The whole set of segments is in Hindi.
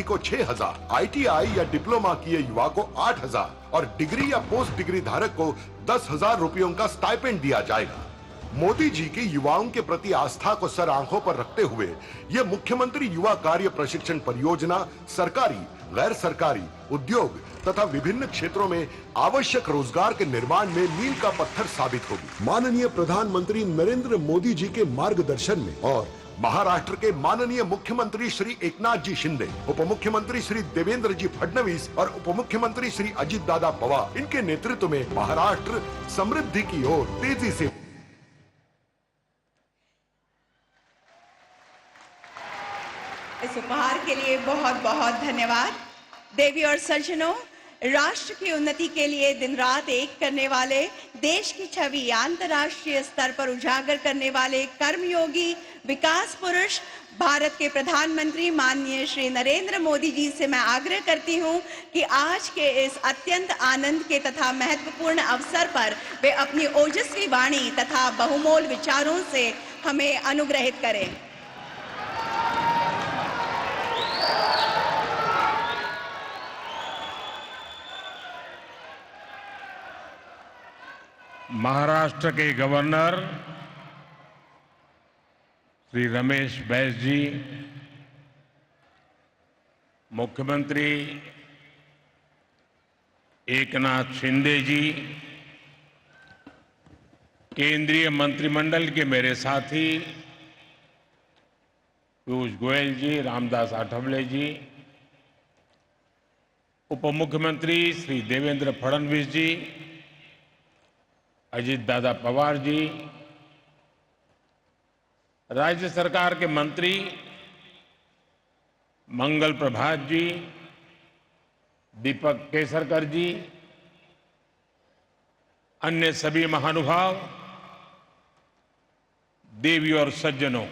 को 6,000, ITI या डिप्लोमा किए युवा को 8,000 और डिग्री या पोस्ट डिग्री धारक को 10,000 रुपयों का स्टाइपेंड दिया जाएगा। मोदी जी की युवाओं के प्रति आस्था को सर आंखों पर रखते हुए ये मुख्यमंत्री युवा कार्य प्रशिक्षण परियोजना सरकारी, गैर सरकारी, उद्योग तथा विभिन्न क्षेत्रों में आवश्यक रोजगार के निर्माण में मील का पत्थर साबित होगी। माननीय प्रधानमंत्री नरेंद्र मोदी जी के मार्गदर्शन में और महाराष्ट्र के माननीय मुख्यमंत्री श्री एकनाथ जी शिंदे, उप मुख्यमंत्री श्री देवेंद्र जी फडणवीस और उप मुख्यमंत्री श्री अजित दादा पवार, इनके नेतृत्व में महाराष्ट्र समृद्धि की ओर तेजी से। इस उपहार के लिए बहुत बहुत धन्यवाद। देवी और सज्जनों, राष्ट्र की उन्नति के लिए दिन रात एक करने वाले, देश की छवि अंतर्राष्ट्रीय स्तर पर उजागर करने वाले कर्मयोगी विकास पुरुष भारत के प्रधानमंत्री माननीय श्री नरेंद्र मोदी जी से मैं आग्रह करती हूं कि आज के इस अत्यंत आनंद के तथा महत्वपूर्ण अवसर पर वे अपनी ओजस्वी वाणी तथा बहुमोल विचारों से हमें अनुग्रहित करें। महाराष्ट्र के गवर्नर श्री रमेश बैस जी, मुख्यमंत्री एकनाथ शिंदे जी, केंद्रीय मंत्रिमंडल के मेरे साथी पीयूष गोयल जी, रामदास आठवले जी, उप मुख्यमंत्री श्री देवेंद्र फडणवीस जी, अजित दादा पवार जी, राज्य सरकार के मंत्री मंगल प्रभात जी, दीपक केसरकर जी, अन्य सभी महानुभाव, देवी और सज्जनों,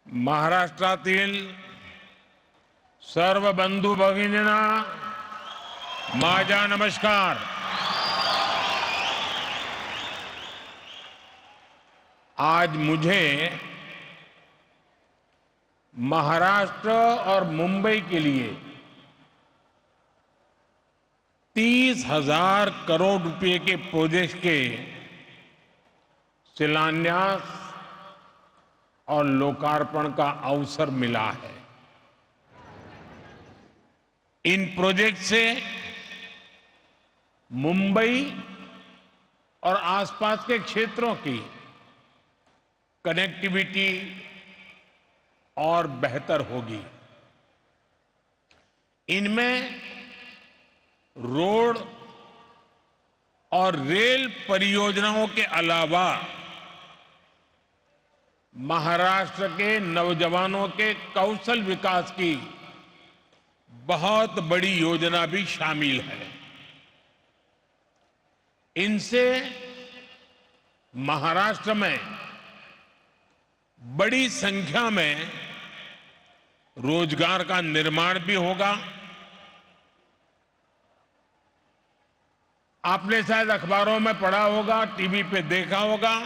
महाराष्ट्रातील सर्व बंधू भगिनींना माझा नमस्कार। आज मुझे महाराष्ट्र और मुंबई के लिए 30,000 करोड़ रुपए के प्रोजेक्ट के शिलान्यास और लोकार्पण का अवसर मिला है। इन प्रोजेक्ट से मुंबई और आसपास के क्षेत्रों की कनेक्टिविटी और बेहतर होगी। इनमें रोड और रेल परियोजनाओं के अलावा महाराष्ट्र के नौजवानों के कौशल विकास की बहुत बड़ी योजना भी शामिल है। इनसे महाराष्ट्र में बड़ी संख्या में रोजगार का निर्माण भी होगा। आपने शायद अखबारों में पढ़ा होगा, टीवी पे देखा होगा,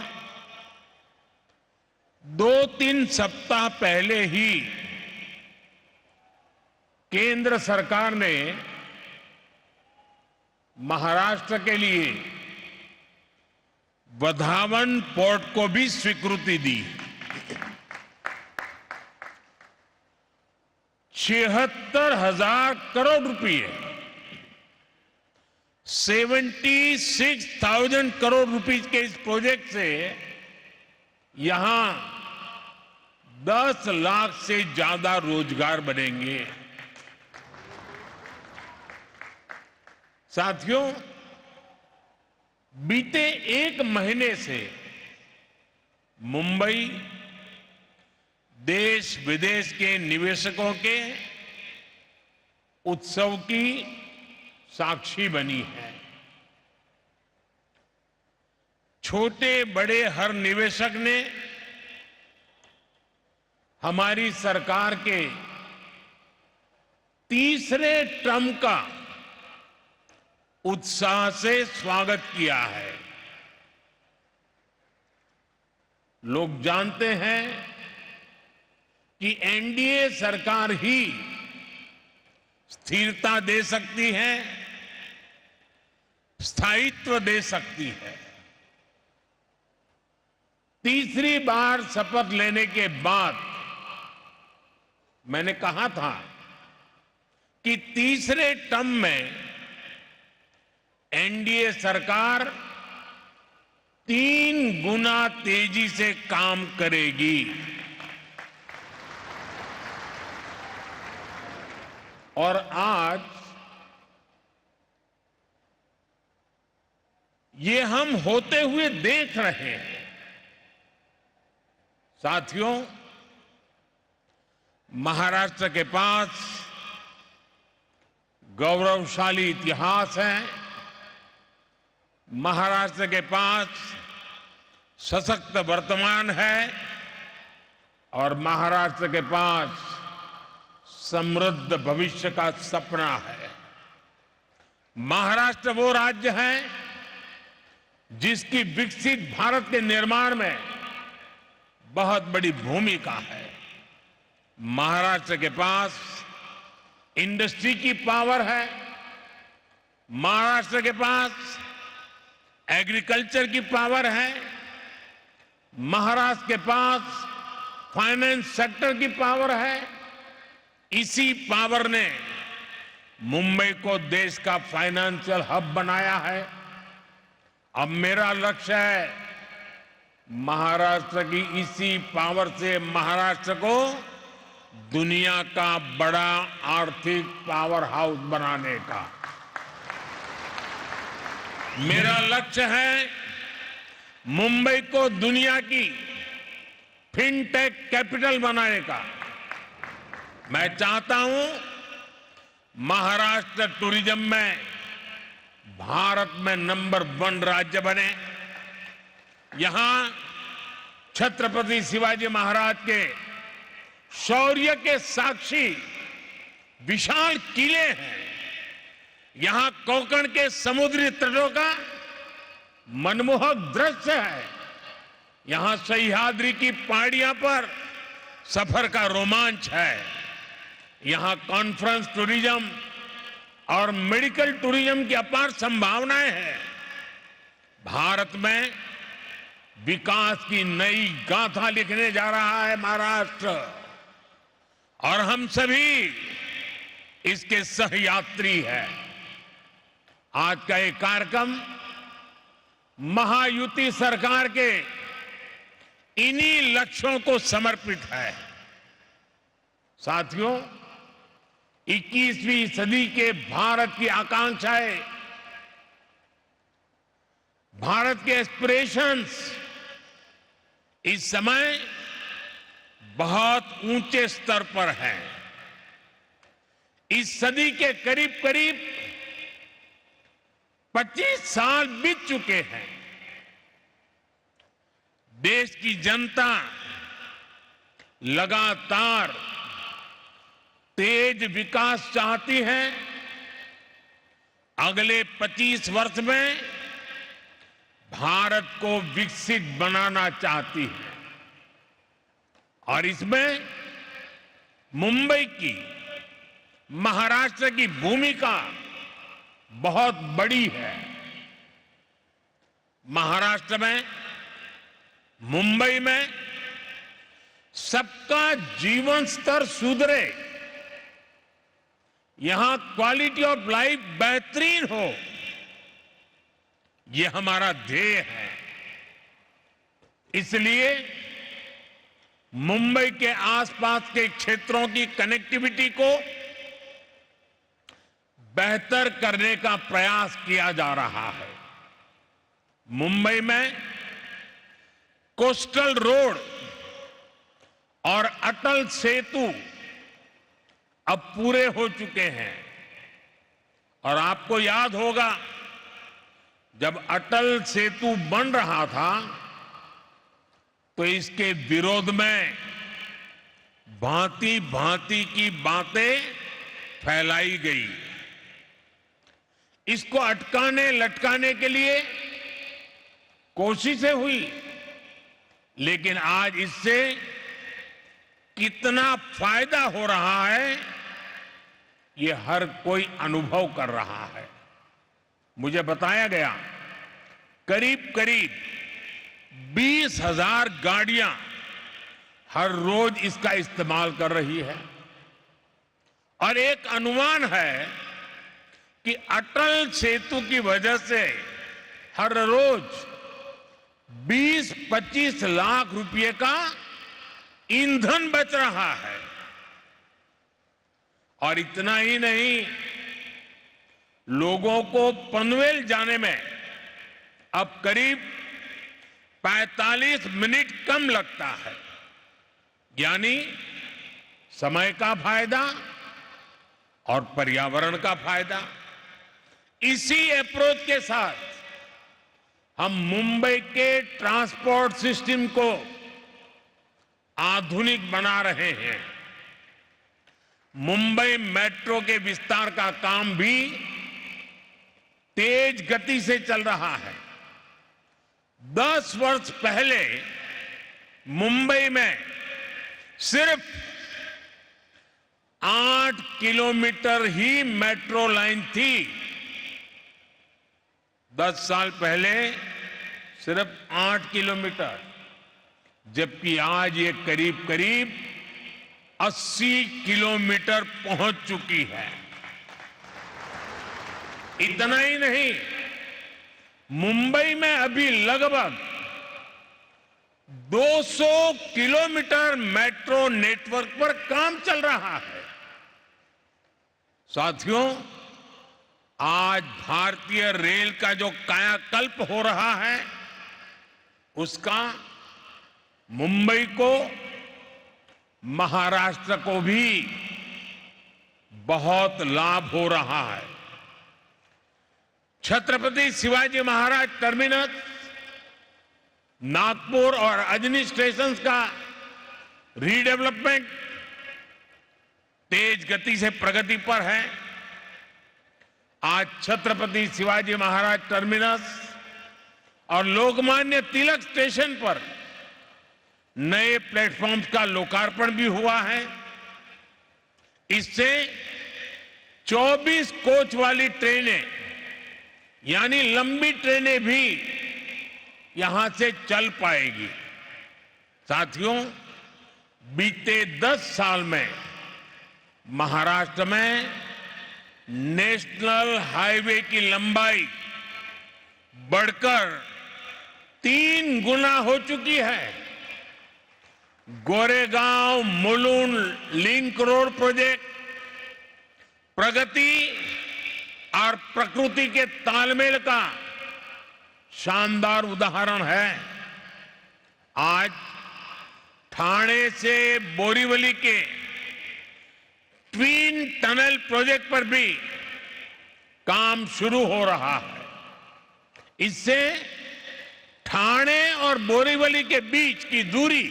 2-3 सप्ताह पहले ही केंद्र सरकार ने महाराष्ट्र के लिए वधावन पोर्ट को भी स्वीकृति दी। 76,000 करोड़ रुपए, 76,000 करोड़ रुपए के इस प्रोजेक्ट से यहां 10 लाख से ज्यादा रोजगार बनेंगे। साथियों, बीते 1 महीने से मुंबई देश विदेश के निवेशकों के उत्सव की साक्षी बनी है। छोटे बड़े हर निवेशक ने हमारी सरकार के तीसरे टर्म का उत्साह से स्वागत किया है। लोग जानते हैं कि एनडीए सरकार ही स्थिरता दे सकती है, स्थायित्व दे सकती है। तीसरी बार शपथ लेने के बाद मैंने कहा था कि तीसरे टर्म में एनडीए सरकार 3 गुना तेजी से काम करेगी। और आज ये हम होते हुए देख रहे हैं। साथियों, महाराष्ट्र के पास गौरवशाली इतिहास है, महाराष्ट्र के पास सशक्त वर्तमान है और महाराष्ट्र के पास समृद्ध भविष्य का सपना है। महाराष्ट्र वो राज्य है जिसकी विकसित भारत के निर्माण में बहुत बड़ी भूमिका है। महाराष्ट्र के पास इंडस्ट्री की पावर है, महाराष्ट्र के पास एग्रीकल्चर की पावर है, महाराष्ट्र के पास फाइनेंस सेक्टर की पावर है। इसी पावर ने मुंबई को देश का फाइनेंशियल हब बनाया है। अब मेरा लक्ष्य है महाराष्ट्र की इसी पावर से महाराष्ट्र को दुनिया का बड़ा आर्थिक पावर हाउस बनाने का। मेरा लक्ष्य है मुंबई को दुनिया की फिनटेक कैपिटल बनाने का। मैं चाहता हूं महाराष्ट्र टूरिज्म में भारत में नंबर 1 राज्य बने। यहां छत्रपति शिवाजी महाराज के शौर्य के साक्षी विशाल किले हैं। यहां कोंकण के समुद्री तटों का मनमोहक दृश्य है। यहां सह्याद्री की पहाड़ियां पर सफर का रोमांच है। यहां कॉन्फ्रेंस टूरिज्म और मेडिकल टूरिज्म की अपार संभावनाएं हैं। भारत में विकास की नई गाथा लिखने जा रहा है महाराष्ट्र, और हम सभी इसके सहयात्री हैं। आज का ये कार्यक्रम महायुति सरकार के इन्हीं लक्ष्यों को समर्पित है। साथियों, 21वीं सदी के भारत की आकांक्षाएं, भारत के एस्पिरेशंस इस समय बहुत ऊंचे स्तर पर हैं। इस सदी के करीब करीब 25 साल बीत चुके हैं। देश की जनता लगातार तेज विकास चाहती है। अगले 25 वर्ष में भारत को विकसित बनाना चाहती है, और इसमें मुंबई की, महाराष्ट्र की भूमिका बहुत बड़ी है। महाराष्ट्र में, मुंबई में सबका जीवन स्तर सुधरे, यहां क्वालिटी ऑफ लाइफ बेहतरीन हो, यह हमारा ध्येय है। इसलिए मुंबई के आसपास के क्षेत्रों की कनेक्टिविटी को बेहतर करने का प्रयास किया जा रहा है। मुंबई में कोस्टल रोड और अटल सेतु अब पूरे हो चुके हैं, और आपको याद होगा जब अटल सेतु बन रहा था तो इसके विरोध में भांति भांति की बातें फैलाई गई। इसको अटकाने लटकाने के लिए कोशिशें हुई, लेकिन आज इससे कितना फायदा हो रहा है ये हर कोई अनुभव कर रहा है। मुझे बताया गया करीब करीब 20,000 गाड़ियां हर रोज इसका इस्तेमाल कर रही है और एक अनुमान है कि अटल सेतु की वजह से हर रोज 20-25 लाख रुपए का ईंधन बच रहा है। और इतना ही नहीं, लोगों को पनवेल जाने में अब करीब 45 मिनट कम लगता है, यानी समय का फायदा और पर्यावरण का फायदा। इसी अप्रोच के साथ हम मुंबई के ट्रांसपोर्ट सिस्टम को आधुनिक बना रहे हैं। मुंबई मेट्रो के विस्तार का काम भी तेज गति से चल रहा है। 10 वर्ष पहले मुंबई में सिर्फ 8 किलोमीटर ही मेट्रो लाइन थी। 10 साल पहले सिर्फ 8 किलोमीटर, जबकि आज ये करीब करीब 80 किलोमीटर पहुंच चुकी है। इतना ही नहीं, मुंबई में अभी लगभग 200 किलोमीटर मेट्रो नेटवर्क पर काम चल रहा है। साथियों, आज भारतीय रेल का जो कायाकल्प हो रहा है उसका मुंबई को, महाराष्ट्र को भी बहुत लाभ हो रहा है। छत्रपति शिवाजी महाराज टर्मिनस, नागपुर और अजनी स्टेशन का रीडेवलपमेंट तेज गति से प्रगति पर है। आज छत्रपति शिवाजी महाराज टर्मिनस और लोकमान्य तिलक स्टेशन पर नए प्लेटफॉर्म्स का लोकार्पण भी हुआ है। इससे 24 कोच वाली ट्रेनें, यानी लंबी ट्रेनें भी यहां से चल पाएगी। साथियों, बीते 10 साल में महाराष्ट्र में नेशनल हाईवे की लंबाई बढ़कर 3 गुना हो चुकी है। Goregaon Mulund link road project प्रगति और प्रकृति के तालमेल का शानदार उदाहरण है। आज ठाणे से बोरीवली के ट्विन टनल प्रोजेक्ट पर भी काम शुरू हो रहा है। इससे ठाणे और बोरीवली के बीच की दूरी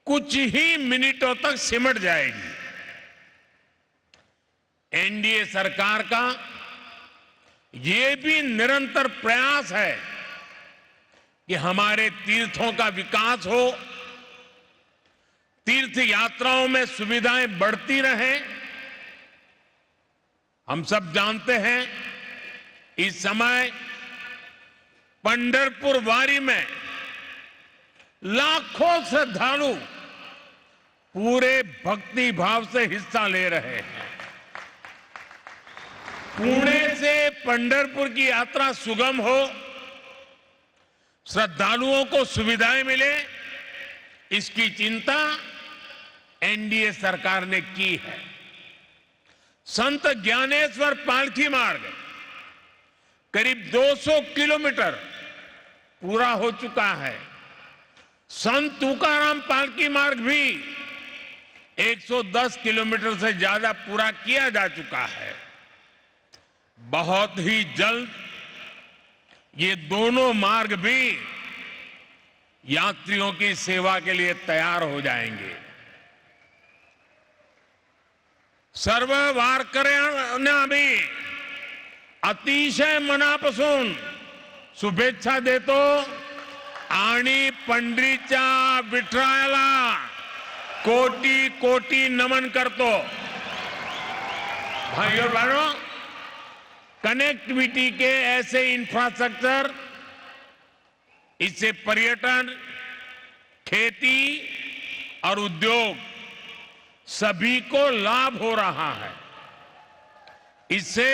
कुछ ही मिनटों तक सिमट जाएगी। एनडीए सरकार का ये भी निरंतर प्रयास है कि हमारे तीर्थों का विकास हो, तीर्थ यात्राओं में सुविधाएं बढ़ती रहें। हम सब जानते हैं इस समय पंढरपुर वारी में लाखों श्रद्धालु पूरे भक्ति भाव से हिस्सा ले रहे हैं। पुणे से पंढरपुर की यात्रा सुगम हो, श्रद्धालुओं को सुविधाएं मिले, इसकी चिंता एनडीए सरकार ने की है। संत ज्ञानेश्वर पालकी मार्ग करीब 200 किलोमीटर पूरा हो चुका है। संत तुकाराम पालकी मार्ग भी 110 किलोमीटर से ज्यादा पूरा किया जा चुका है। बहुत ही जल्द ये दोनों मार्ग भी यात्रियों की सेवा के लिए तैयार हो जाएंगे। सर्व वारकऱ्यांना भी अतिशय मनापासून शुभेच्छा देतो आणि पंढरीच्या विठ्ठलाला कोटि कोटि नमन करतो। भाइयों और बहनों, कनेक्टिविटी के ऐसे इंफ्रास्ट्रक्चर, इससे पर्यटन, खेती और उद्योग सभी को लाभ हो रहा है। इससे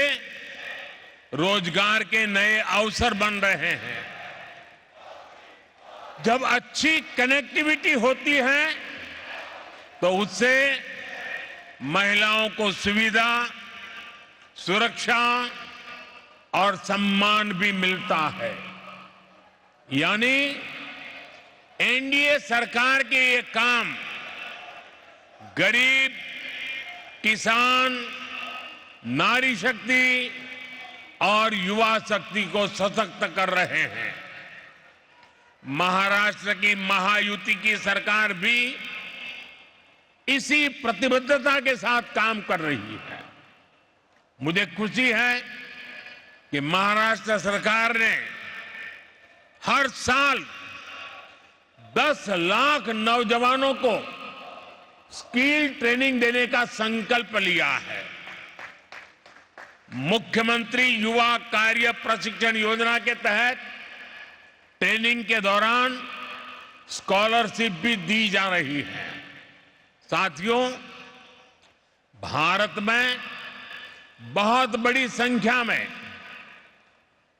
रोजगार के नए अवसर बन रहे हैं। जब अच्छी कनेक्टिविटी होती है तो उससे महिलाओं को सुविधा, सुरक्षा और सम्मान भी मिलता है। यानी एनडीए सरकार के ये काम गरीब, किसान, नारी शक्ति और युवा शक्ति को सशक्त कर रहे हैं। महाराष्ट्र की महायुति की सरकार भी इसी प्रतिबद्धता के साथ काम कर रही है। मुझे खुशी है कि महाराष्ट्र सरकार ने हर साल 10 लाख नौजवानों को स्किल ट्रेनिंग देने का संकल्प लिया है। मुख्यमंत्री युवा कार्य प्रशिक्षण योजना के तहत ट्रेनिंग के दौरान स्कॉलरशिप भी दी जा रही है। साथियों, भारत में बहुत बड़ी संख्या में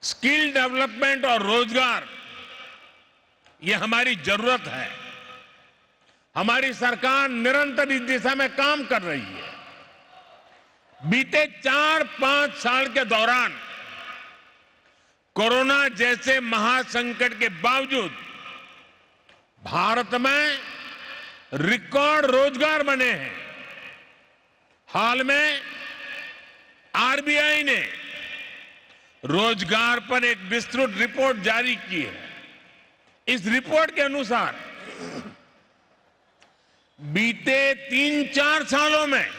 स्किल डेवलपमेंट और रोजगार, ये हमारी जरूरत है। हमारी सरकार निरंतर इस दिशा में काम कर रही है। बीते 4-5 साल के दौरान कोरोना जैसे महासंकट के बावजूद भारत में रिकॉर्ड रोजगार बने हैं। हाल में आरबीआई ने रोजगार पर एक विस्तृत रिपोर्ट जारी की है। इस रिपोर्ट के अनुसार बीते 3-4 सालों में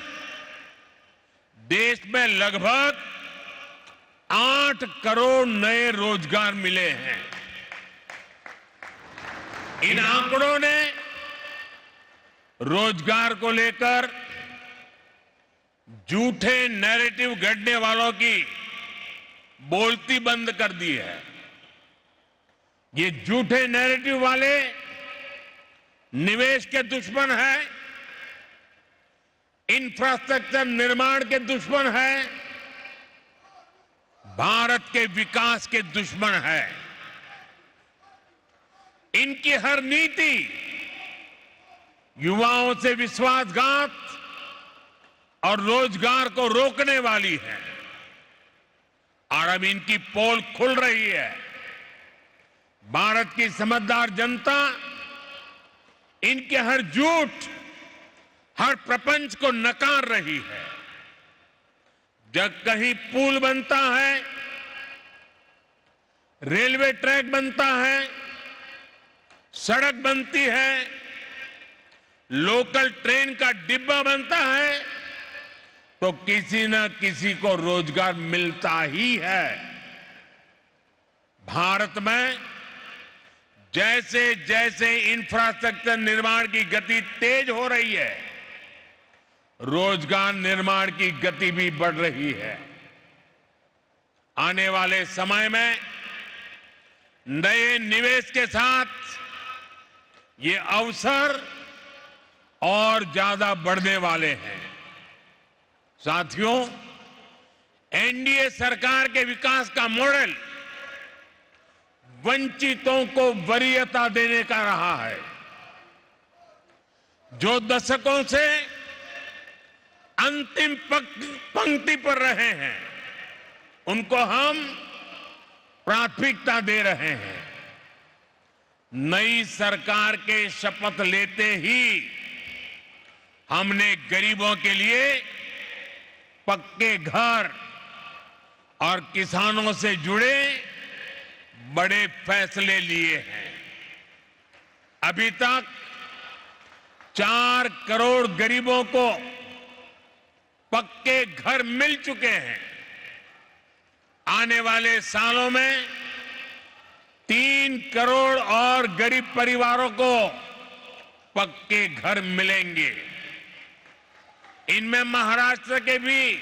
देश में लगभग 8 करोड़ नए रोजगार मिले हैं। इन आंकड़ों ने रोजगार को लेकर झूठे नैरेटिव गढ़ने वालों की बोलती बंद कर दी है। ये झूठे नैरेटिव वाले निवेश के दुश्मन हैं, इंफ्रास्ट्रक्चर निर्माण के दुश्मन हैं, भारत के विकास के दुश्मन हैं। इनकी हर नीति युवाओं से विश्वासघात और रोजगार को रोकने वाली है। और अब इनकी पोल खुल रही है। भारत की समझदार जनता इनके हर झूठ, हर प्रपंच को नकार रही है। जब कहीं पुल बनता है, रेलवे ट्रैक बनता है, सड़क बनती है, लोकल ट्रेन का डिब्बा बनता है, तो किसी न किसी को रोजगार मिलता ही है। भारत में जैसे जैसे इंफ्रास्ट्रक्चर निर्माण की गति तेज हो रही है, रोजगार निर्माण की गति भी बढ़ रही है। आने वाले समय में नए निवेश के साथ ये अवसर और ज्यादा बढ़ने वाले हैं। साथियों, एनडीए सरकार के विकास का मॉडल वंचितों को वरीयता देने का रहा है। जो दशकों से अंतिम पंक्ति पर रहे हैं, उनको हम प्राथमिकता दे रहे हैं। नई सरकार के शपथ लेते ही हमने गरीबों के लिए पक्के घर और किसानों से जुड़े बड़े फैसले लिए हैं। अभी तक 4 करोड़ गरीबों को पक्के घर मिल चुके हैं। आने वाले सालों में 3 करोड़ और गरीब परिवारों को पक्के घर मिलेंगे। इनमें महाराष्ट्र के भी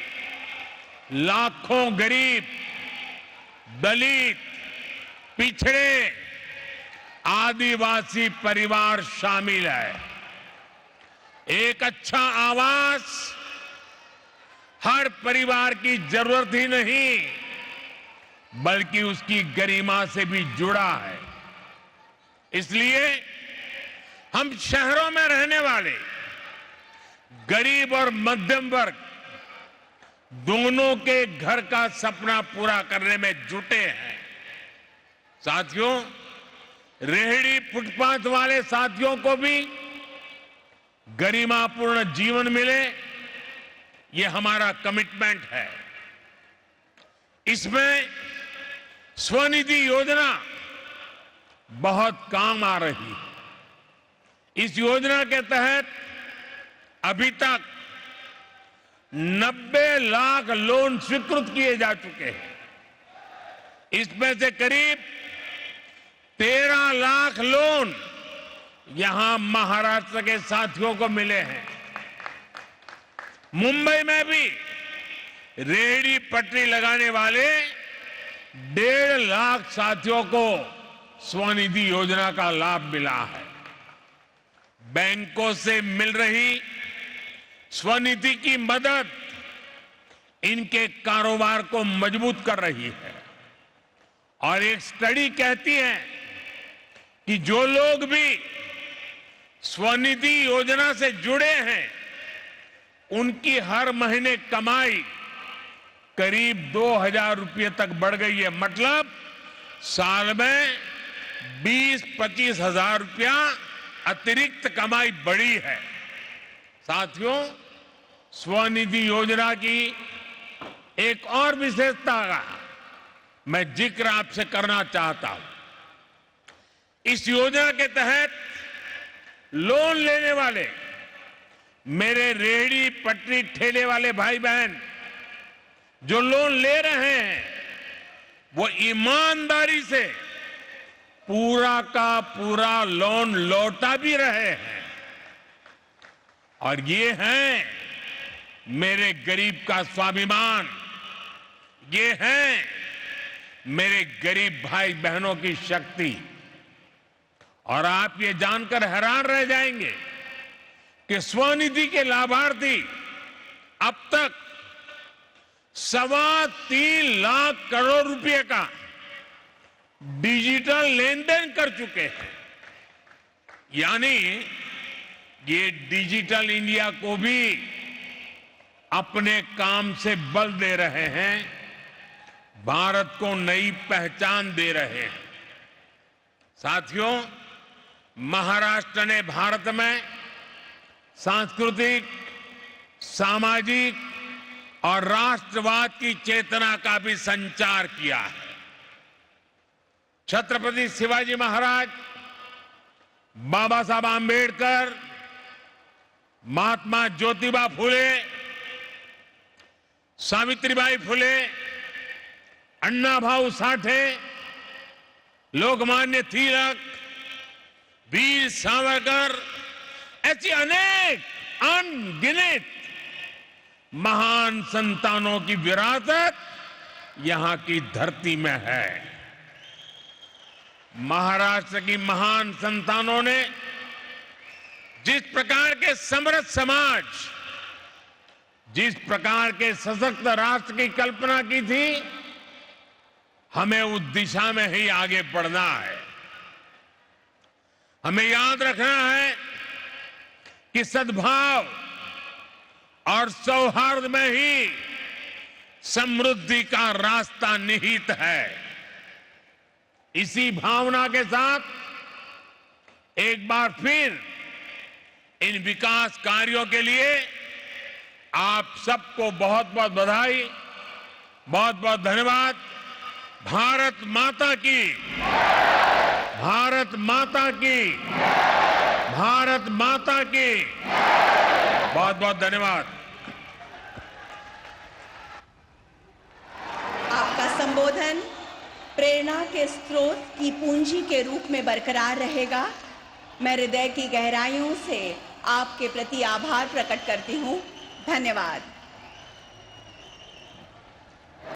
लाखों गरीब, दलित, पिछड़े, आदिवासी परिवार शामिल है। एक अच्छा आवास हर परिवार की जरूरत ही नहीं, बल्कि उसकी गरिमा से भी जुड़ा है। इसलिए हम शहरों में रहने वाले गरीब और मध्यम वर्ग दोनों के घर का सपना पूरा करने में जुटे हैं। साथियों, रेहड़ी फुटपाथ वाले साथियों को भी गरिमापूर्ण जीवन मिले, ये हमारा कमिटमेंट है। इसमें स्वनिधि योजना बहुत काम आ रही है। इस योजना के तहत अभी तक 90 लाख लोन स्वीकृत किए जा चुके हैं। इसमें से करीब 13 लाख लोन यहां महाराष्ट्र के साथियों को मिले हैं। मुंबई में भी रेहड़ी पटरी लगाने वाले 1.5 लाख साथियों को स्वनिधि योजना का लाभ मिला है। बैंकों से मिल रही स्वनिधि की मदद इनके कारोबार को मजबूत कर रही है। और एक स्टडी कहती है कि जो लोग भी स्वनिधि योजना से जुड़े हैं, उनकी हर महीने कमाई करीब 2,000 रुपये तक बढ़ गई है। मतलब साल में 20-25 हजार रुपया अतिरिक्त कमाई बढ़ी है। साथियों, स्वनिधि योजना की एक और विशेषता का मैं जिक्र आपसे करना चाहता हूं। इस योजना के तहत लोन लेने वाले मेरे रेहड़ी पटरी ठेले वाले भाई बहन जो लोन ले रहे हैं, वो ईमानदारी से पूरा का पूरा लोन लौटा भी रहे हैं। और ये है मेरे गरीब का स्वाभिमान, ये है मेरे गरीब भाई बहनों की शक्ति। और आप ये जानकर हैरान रह जाएंगे कि स्वनिधि के लाभार्थी अब तक 3.25 लाख करोड़ रुपए का डिजिटल लेन देन कर चुके हैं। यानी ये डिजिटल इंडिया को भी अपने काम से बल दे रहे हैं, भारत को नई पहचान दे रहे हैं। साथियों, महाराष्ट्र ने भारत में सांस्कृतिक, सामाजिक और राष्ट्रवाद की चेतना का भी संचार किया है। छत्रपति शिवाजी महाराज, बाबा साहब आंबेडकर, महात्मा ज्योतिबा फुले, सावित्रीबाई फुले, अण्णा भाऊ साठे, लोकमान्य तिलक, वीर सावरकर, ऐसी अनेक अनगिनत महान संतानों की विरासत यहां की धरती में है। महाराष्ट्र की महान संतानों ने जिस प्रकार के समृद्ध समाज, जिस प्रकार के सशक्त राष्ट्र की कल्पना की थी, हमें उस दिशा में ही आगे बढ़ना है। हमें याद रखना है कि सद्भाव और सौहार्द में ही समृद्धि का रास्ता निहित है। इसी भावना के साथ एक बार फिर इन विकास कार्यों के लिए आप सबको बहुत बहुत बधाई, बहुत बहुत धन्यवाद। भारत माता की, भारत माता की, भारत माता की, बहुत बहुत धन्यवाद। आपका संबोधन प्रेरणा के स्रोत की पूंजी के रूप में बरकरार रहेगा। मैं हृदय की गहराइयों से आपके प्रति आभार प्रकट करती हूँ। धन्यवाद।